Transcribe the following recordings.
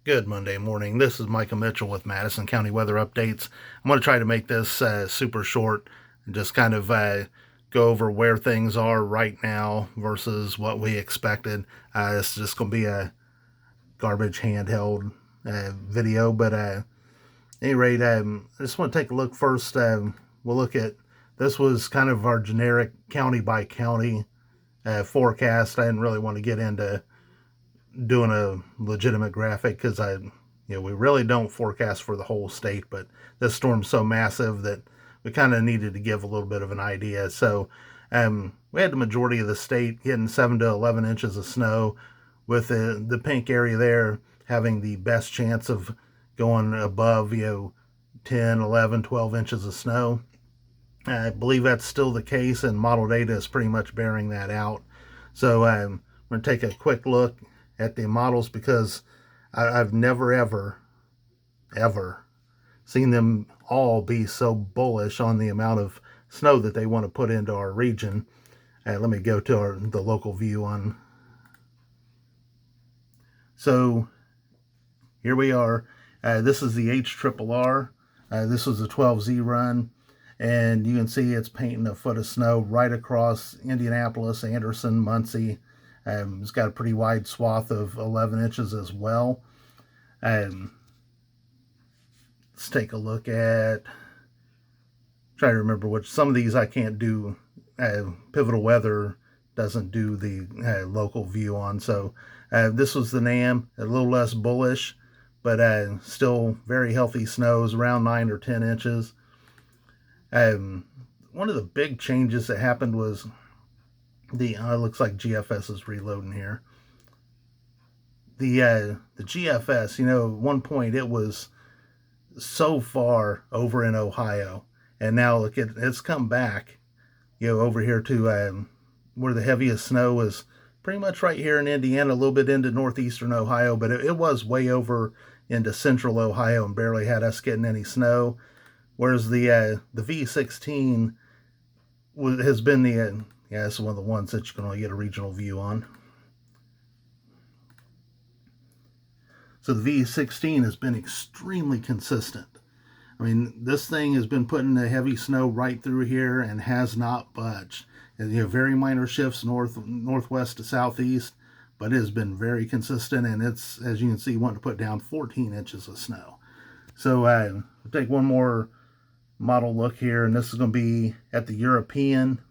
Good Monday morning. This is Michael Mitchell with Madison County Weather Updates. I'm going to try to make this super short and just kind of go over where things are right now versus what we expected. It's just going to be a garbage handheld video, but at any rate, I just want to take a look first. We'll look at this was kind of our generic county by county forecast. I didn't really want to get into doing a legitimate graphic because we really don't forecast for the whole state, but this storm's so massive that we kind of needed to give a little bit of an idea. So we had the majority of the state getting 7 to 11 inches of snow, with the pink area there having the best chance of going above 10, 11, 12 inches of snow. I believe that's still the case, and model data is pretty much bearing that out. So I'm going to take a quick look at the models because I've never, ever seen them all be so bullish on the amount of snow that they want to put into our region. Let me go to the local view on. So here we are. This is the HRRR. This was a 12Z run. And you can see it's painting a foot of snow right across Indianapolis, Anderson, Muncie. It's got a pretty wide swath of 11 inches as well. Let's take a look at, try to remember which, some of these I can't do, Pivotal Weather doesn't do the local view on. So this was the NAM, a little less bullish, but still very healthy snows, around 9 or 10 inches. One of the big changes that happened was looks like GFS is reloading here. The GFS, at one point it was so far over in Ohio, and now look, it's come back, over here to where the heaviest snow is pretty much right here in Indiana, a little bit into northeastern Ohio, but it was way over into central Ohio and barely had us getting any snow. Whereas the V16 has been it's one of the ones that you can only get a regional view on. So the V16 has been extremely consistent. I mean, this thing has been putting the heavy snow right through here and has not budged. And, very minor shifts northwest to southeast, but it has been very consistent, and it's, as you can see, wanting to put down 14 inches of snow. So we'll take one more model look here, and this is going to be at the European.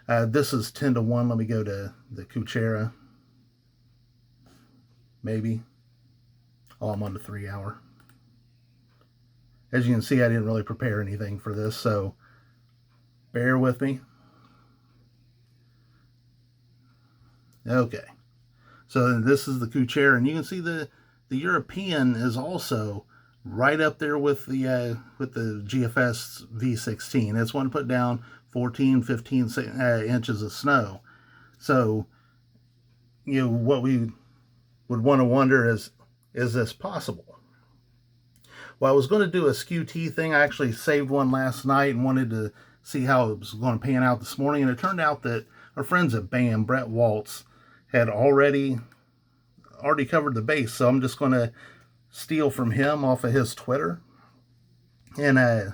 This is 10 to 1. Let me go to the Kuchera. Maybe. Oh, I'm on the 3 hour. As you can see, I didn't really prepare anything for this, so bear with me. Okay. So this is the Kuchera, and you can see the European is also right up there with the GFS V16. It's one to put down 14, 15 inches of snow. So, what we would want to wonder is this possible? Well, I was going to do a SKU-T thing. I actually saved one last night and wanted to see how it was going to pan out this morning. And it turned out that our friends at BAM, Brett Waltz, had already covered the base. So I'm just going to steal from him off of his Twitter. And of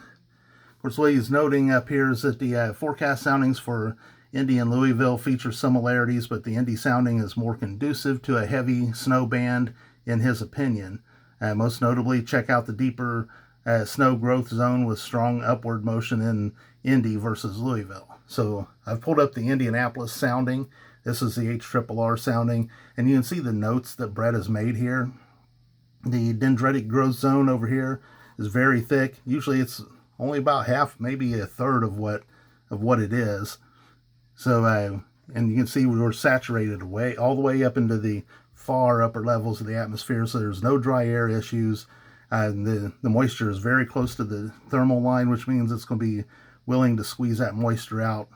course, what he's noting up here is that the forecast soundings for Indy and Louisville feature similarities, but the Indy sounding is more conducive to a heavy snow band, in his opinion. Most notably, check out the deeper snow growth zone with strong upward motion in Indy versus Louisville. So I've pulled up the Indianapolis sounding. This is the HRRR sounding, and you can see the notes that Brett has made here. The dendritic growth zone over here is very thick. Usually it's only about half, maybe a third of what it is. So, and you can see we're saturated all the way up into the far upper levels of the atmosphere, so there's no dry air issues. The moisture is very close to the thermal line, which means it's going to be willing to squeeze that moisture out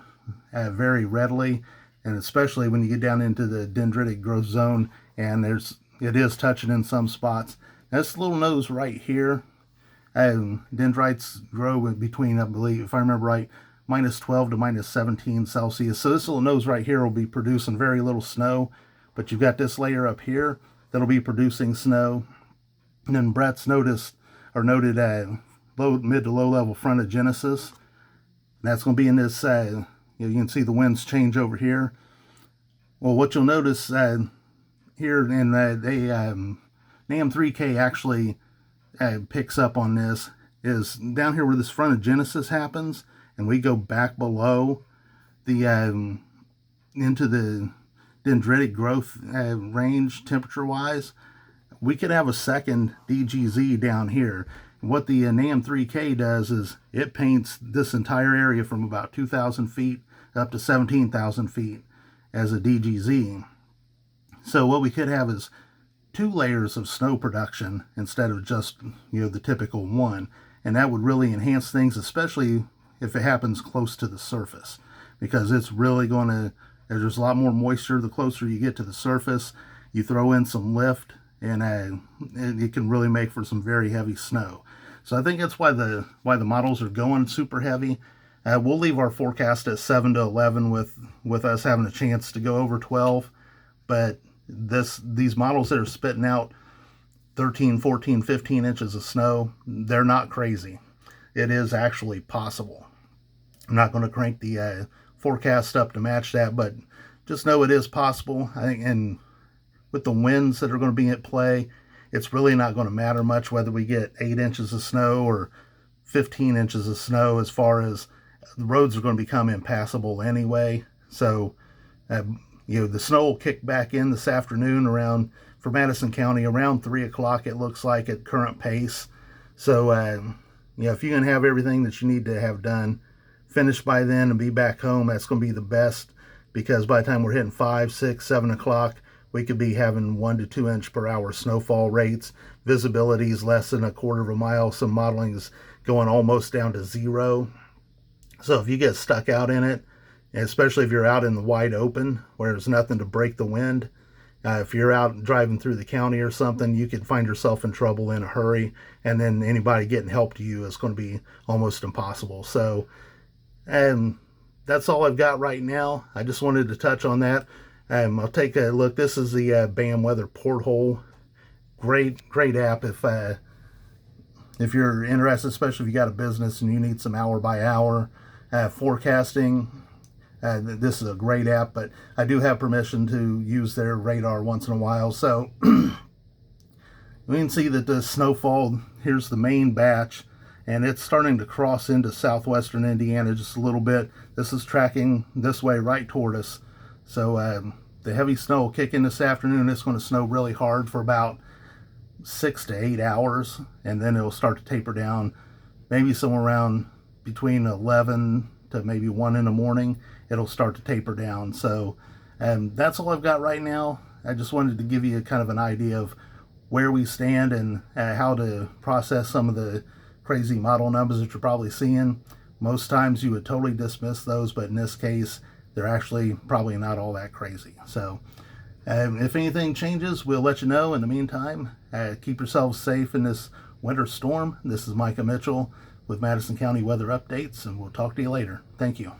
very readily, and especially when you get down into the dendritic growth zone, and it is touching in some spots. Now, this little nose right here, dendrites grow between, I believe, if I remember right, minus 12 to minus 17 Celsius. So this little nose right here will be producing very little snow, but you've got this layer up here that'll be producing snow. And then Brett's noted mid to low level front of Genesis. And that's going to be in this, you can see the winds change over here. Well, what you'll notice here in the NAM 3K actually picks up on this is down here where this front of Genesis happens, and we go back below the into the dendritic growth range temperature wise, we could have a second DGZ down here. And what the NAM 3K does is it paints this entire area from about 2,000 feet up to 17,000 feet as a DGZ. So what we could have is 2 layers of snow production instead of just, the typical one. And that would really enhance things, especially if it happens close to the surface, because it's really going to, there's a lot more moisture the closer you get to the surface. You throw in some lift, and it can really make for some very heavy snow. So I think that's why the models are going super heavy. We'll leave our forecast at 7 to 11 with us having a chance to go over 12. But these models that are spitting out 13, 14, 15 inches of snow, they're not crazy. It is actually possible. I'm not going to crank the forecast up to match that, but just know it is possible. I think, and with the winds that are going to be at play, it's really not going to matter much whether we get 8 inches of snow or 15 inches of snow, as far as the roads are going to become impassable anyway. So, the snow will kick back in this afternoon for Madison County around 3 o'clock, it looks like, at current pace. So, if you can have everything that you need to have done, finished by then and be back home, that's going to be the best, because by the time we're hitting 5, 6, 7 o'clock, we could be having 1 to 2 inch per hour snowfall rates. Visibility is less than 1/4 of a mile. Some modeling is going almost down to 0. So if you get stuck out in it, especially if you're out in the wide open where there's nothing to break the wind, if you're out driving through the county or something, you could find yourself in trouble in a hurry, and then anybody getting help to you is going to be almost impossible. So, that's all I've got right now. I just wanted to touch on that. I'll take a look. This is the BAM Weather Porthole. Great app if you're interested, especially if you got a business and you need some hour by hour forecasting. This is a great app, but I do have permission to use their radar once in a while. So we can see that the snowfall, here's the main batch, and it's starting to cross into southwestern Indiana just a little bit. This is tracking this way right toward us. So the heavy snow will kick in this afternoon. It's going to snow really hard for about 6 to 8 hours, and then it'll start to taper down maybe somewhere around between 11 to maybe 1 in the morning. It'll start to taper down. So that's all I've got right now. I just wanted to give you kind of an idea of where we stand and how to process some of the crazy model numbers that you're probably seeing. Most times you would totally dismiss those, but in this case, they're actually probably not all that crazy. So if anything changes, we'll let you know. In the meantime, keep yourselves safe in this winter storm. This is Micah Mitchell with Madison County Weather Updates, and we'll talk to you later. Thank you.